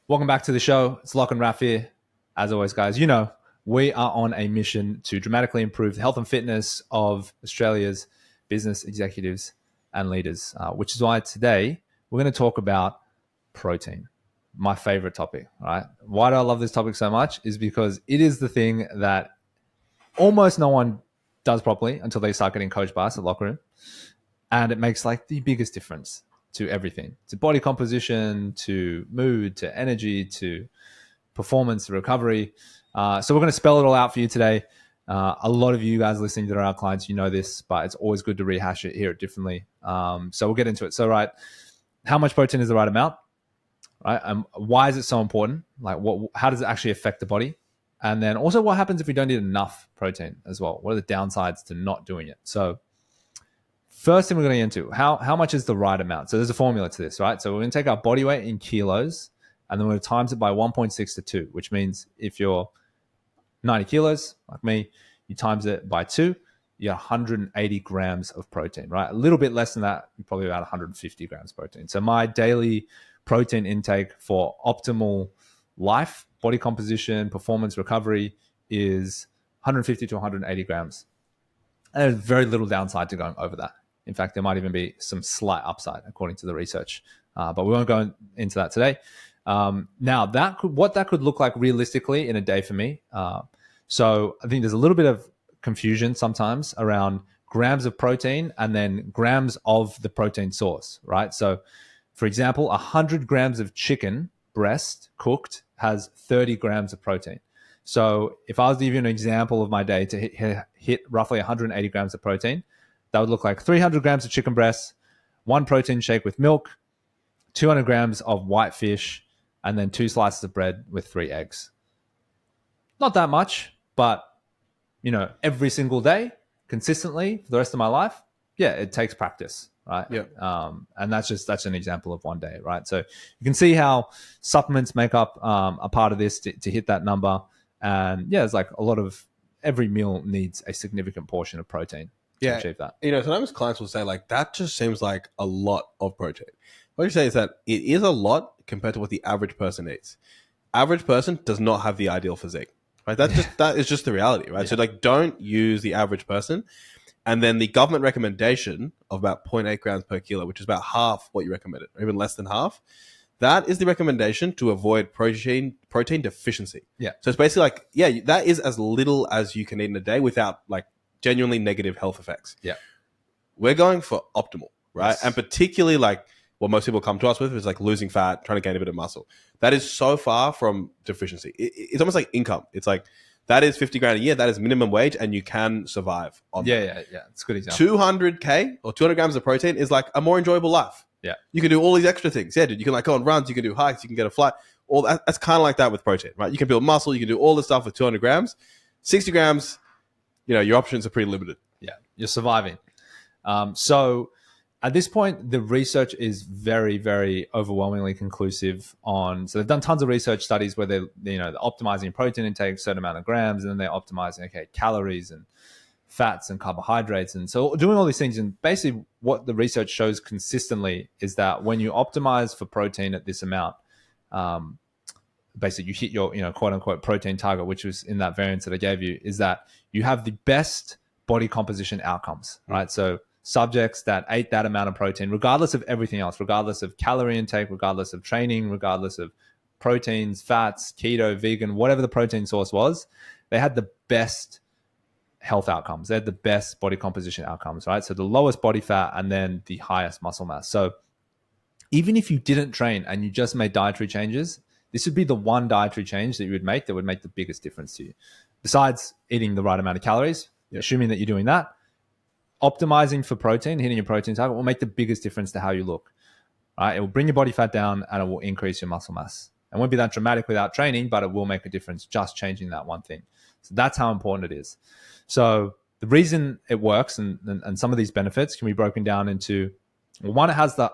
Welcome back to the show. It's Lach and Raph here. As always, guys, you know, we are on a mission to dramatically improve the health and fitness of Australia's business executives and leaders, which is why today we're going to talk about protein, my favorite topic, right? Why do I love this topic so much is because it is the thing that almost no one does properly until they start getting coached by us at Locker Room. And it makes like the biggest difference to everything, to body composition, to mood, to energy, to performance, to recovery. So we're going to spell it all out for you today. A lot of you guys listening that are our clients, you know this, but it's always good to rehash it, hear it differently. So we'll get into it. So, right, how much protein is the right amount? Right? Why is it so important? Like, how does it actually affect the body? And then also, what happens if we don't eat enough protein as well? What are the downsides to not doing it? So first thing we're going to get into, how much is the right amount? So there's a formula to this, right? So we're going to take our body weight in kilos, and then we're going to times it by 1.6 to 2, which means if you're 90 kilos, like me, you times it by 2, you get 180 grams of protein, right? A little bit less than that, probably about 150 grams of protein. So my daily protein intake for optimal life, body composition, performance, recovery is 150 to 180 grams. And there's very little downside to going over that. In fact, there might even be some slight upside according to the research, but we won't go into that today. Now, what that could look like realistically in a day for me. So I think there's a little bit of confusion sometimes around grams of protein and then grams of the protein source, right? So, for example, 100 grams of chicken breast cooked has 30 grams of protein. So if I was to give you an example of my day to hit roughly 180 grams of protein, that would look like 300 grams of chicken breast, one protein shake with milk, 200 grams of white fish, and then 2 slices of bread with 3 eggs. Not that much, but you know, every single day, consistently for the rest of my life, yeah, it takes practice, right? Yeah. And that's an example of one day, right? So you can see how supplements make up a part of this to hit that number. And yeah, it's like a lot of every meal needs a significant portion of protein to achieve that. You know, sometimes clients will say, like, that just seems like a lot of protein. What you say is that it is a lot compared to what the average person eats. Average person does not have the ideal physique, right? That is just the reality, right? Yeah. So, like, don't use the average person. And then the government recommendation of about 0.8 grams per kilo, which is about half what you recommended, or even less than half. That is the recommendation to avoid protein deficiency. Yeah. So it's basically like, yeah, that is as little as you can eat in a day without like genuinely negative health effects. Yeah. We're going for optimal, right? Yes. And particularly like what most people come to us with is like losing fat, trying to gain a bit of muscle. That is so far from deficiency. It's almost like income. It's like, that is 50 grand a year. That is minimum wage, and you can survive on that. Yeah. It's a good example. 200K or 200 grams of protein is like a more enjoyable life. Yeah. You can do all these extra things. Yeah, dude. You can like go on runs, you can do hikes, you can get a flight. All that's kind of like that with protein, right? You can build muscle, you can do all this stuff with 200 grams. 60 grams, you know, your options are pretty limited. Yeah, you're surviving. So at this point, the research is very, very overwhelmingly conclusive on. So they've done tons of research studies where they're optimizing protein intake, a certain amount of grams, and then they're optimizing calories and fats and carbohydrates, and so doing all these things. And basically, what the research shows consistently is that when you optimize for protein at this amount, basically you hit your quote unquote protein target, which was in that variance that I gave you, is that you have the best body composition outcomes, right? So subjects that ate that amount of protein, regardless of everything else, regardless of calorie intake, regardless of training, regardless of proteins, fats, keto, vegan, whatever the protein source was, they had the best health outcomes. They had the best body composition outcomes, right? So the lowest body fat and then the highest muscle mass. So even if you didn't train and you just made dietary changes, this would be the one dietary change that you would make that would make the biggest difference to you. Besides eating the right amount of calories, assuming that you're doing that, optimizing for protein, hitting your protein target will make the biggest difference to how you look. Right? It will bring your body fat down and it will increase your muscle mass. It won't be that dramatic without training, but it will make a difference just changing that one thing. So that's how important it is. So the reason it works and some of these benefits can be broken down into, well, one,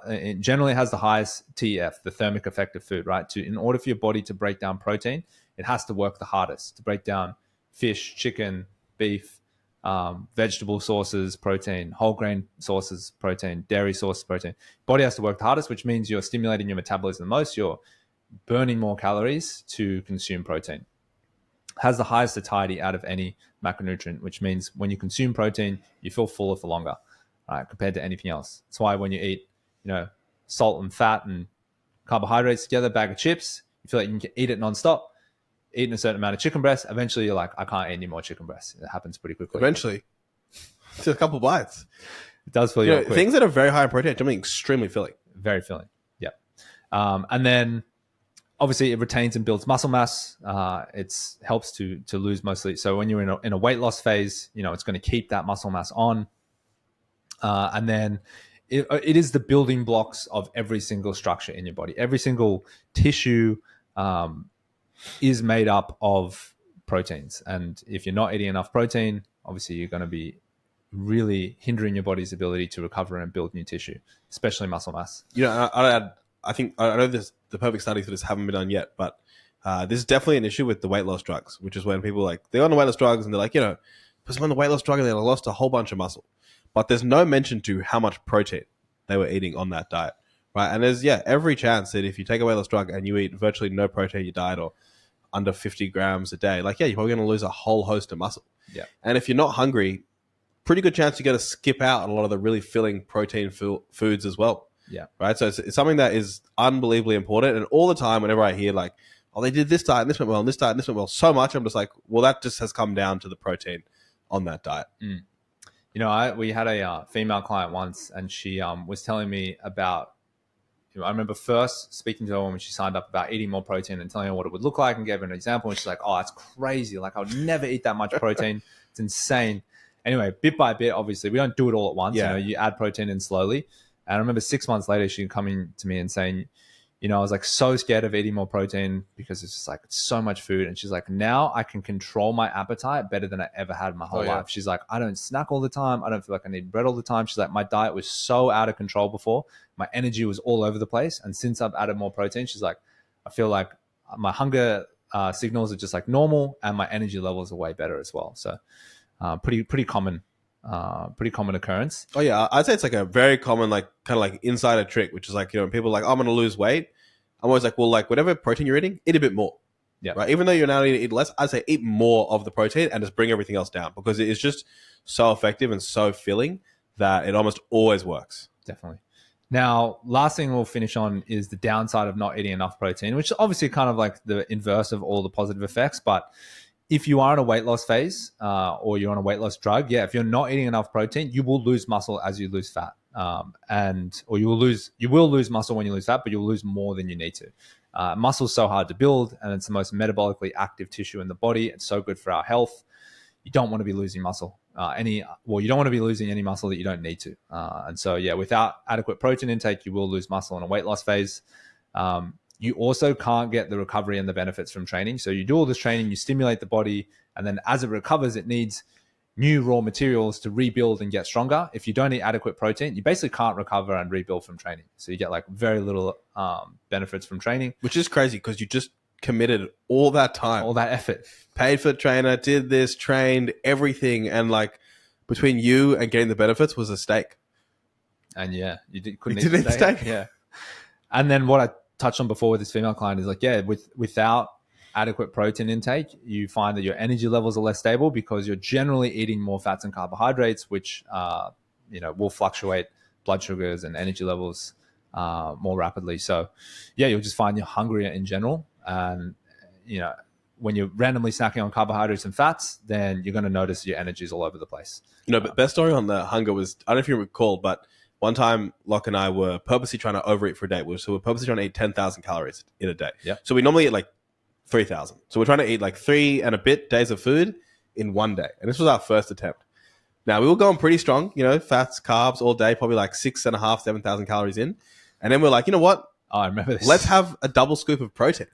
it generally has the highest TEF, the thermic effect of food, right? In order for your body to break down protein, it has to work the hardest to break down fish, chicken, beef, vegetable sources, protein, whole grain sources, protein, dairy sources, protein. Body has to work the hardest, which means you're stimulating your metabolism the most. You're burning more calories to consume protein. Has the highest satiety out of any macronutrient, which means when you consume protein, you feel fuller for longer, right, compared to anything else. That's why when you eat, salt and fat and carbohydrates together, bag of chips, you feel like you can eat it nonstop. Eating a certain amount of chicken breast, eventually you're like, I can't eat any more chicken breast. It happens pretty quickly. Eventually, it's a couple bites. It does fill you up quick. Things that are very high in protein are extremely filling. Very filling. Yeah. And then obviously it retains and builds muscle mass. It helps to lose mostly. So when you're in a weight loss phase, it's going to keep that muscle mass on. And then it is the building blocks of every single structure in your body. Every single tissue is made up of proteins. And if you're not eating enough protein, obviously you're going to be really hindering your body's ability to recover and build new tissue, especially muscle mass. I think I know the perfect studies for this haven't been done yet, but this is definitely an issue with the weight loss drugs, which is when people they're on the weight loss drugs and they're like, put them on the weight loss drug and they lost a whole bunch of muscle. But there's no mention to how much protein they were eating on that diet, right? And there's, every chance that if you take a weight loss drug and you eat virtually no protein in your diet or under 50 grams a day, you're probably going to lose a whole host of muscle. Yeah. And if you're not hungry, pretty good chance you're going to skip out on a lot of the really filling protein foods as well. Yeah. Right. So it's something that is unbelievably important. And all the time, whenever I hear they did this diet and this went well, and this diet and this went well so much, I'm just like, well, that just has come down to the protein on that diet. Mm. We had a female client once, and she was telling me about, I remember first speaking to her when she signed up about eating more protein and telling her what it would look like and gave her an example. And she's like, oh, that's crazy. I would never eat that much protein. It's insane. Anyway, bit by bit, obviously, we don't do it all at once. Yeah. You add protein in slowly. And I remember 6 months later, she coming to me and saying, I was so scared of eating more protein because it's just it's so much food. And she's like, now I can control my appetite better than I ever had in my whole life. She's like, I don't snack all the time. I don't feel like I need bread all the time. She's like, my diet was so out of control before. My energy was all over the place. And since I've added more protein, she's like, I feel like my hunger signals are just normal and my energy levels are way better as well. So pretty common occurrence. Oh yeah, I'd say it's a very common kind of insider trick, which is when people are I'm going to lose weight. I'm always like, well, whatever protein you're eating, eat a bit more. Yeah. Right. Even though you're now eating less, I'd say eat more of the protein and just bring everything else down, because it is just so effective and so filling that it almost always works. Definitely. Now, last thing we'll finish on is the downside of not eating enough protein, which is obviously kind of the inverse of all the positive effects. But if you are in a weight loss phase or you're on a weight loss drug, if you're not eating enough protein, you will lose muscle as you lose fat. Or you will lose muscle when you lose fat, but you'll lose more than you need to. Muscle is so hard to build, and it's the most metabolically active tissue in the body. It's so good for our health. You don't want to be losing muscle. You don't want to be losing any muscle that you don't need to. And so, without adequate protein intake, you will lose muscle in a weight loss phase. You also can't get the recovery and the benefits from training. So you do all this training, you stimulate the body, and then as it recovers, it needs new raw materials to rebuild and get stronger. If you don't eat adequate protein, you basically can't recover and rebuild from training. So you get very little benefits from training. Which is crazy, because you just committed all that time, all that effort, paid for the trainer, did this, trained, everything, and between you and getting the benefits was a steak. And couldn't eat the steak. Yeah. And then what I touched on before with this female client is without adequate protein intake, you find that your energy levels are less stable because you're generally eating more fats and carbohydrates, which will fluctuate blood sugars and energy levels more rapidly. So you'll just find you're hungrier in general. And when you're randomly snacking on carbohydrates and fats, then you're going to notice your energy is all over the place. But best story on the hunger was, I don't know if you recall, but one time Lach and I were purposely trying to overeat for a day. So we're purposely trying to eat 10,000 calories in a day. Yeah. So we normally eat 3,000. So we're trying to eat 3 and a bit days of food in one day. And this was our first attempt. Now we were going pretty strong, fats, carbs all day, probably 6,500, 7,000 calories in. And then we're like, you know what? Oh, I remember this. Let's have a double scoop of protein.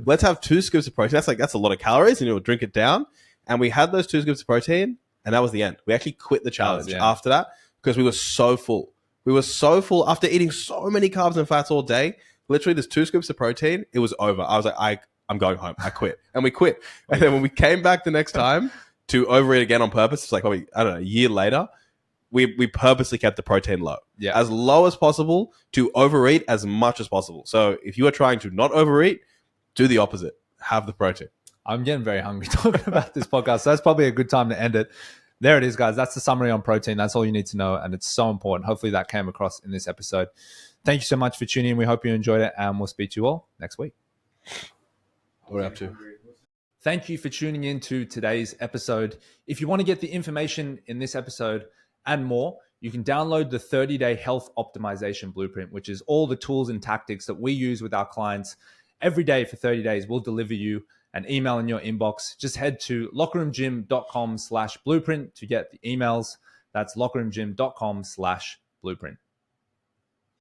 Let's have 2 scoops of protein. That's a lot of calories, and you'll drink it down. And we had those 2 scoops of protein, and that was the end. We actually quit the challenge after that because we were so full. We were so full after eating so many carbs and fats all day. Literally, there's 2 scoops of protein. It was over. I was like, I'm going home. I quit. And we quit. And then when we came back the next time to overeat again on purpose, it's probably, I don't know, a year later, we purposely kept the protein low. Yeah. As low as possible to overeat as much as possible. So if you are trying to not overeat, do the opposite. Have the protein. I'm getting very hungry talking about this podcast. So that's probably a good time to end it. There it is, guys. That's the summary on protein. That's all you need to know. And it's so important. Hopefully that came across in this episode. Thank you so much for tuning in. We hope you enjoyed it. And we'll speak to you all next week. What are we up to? Thank you for tuning in to today's episode. If you want to get the information in this episode and more, you can download the 30-day health optimization blueprint, which is all the tools and tactics that we use with our clients every day for 30 days. We'll deliver you an email in your inbox. Just head to lockerroomgym.com/blueprint to get the emails. That's lockerroomgym.com/blueprint.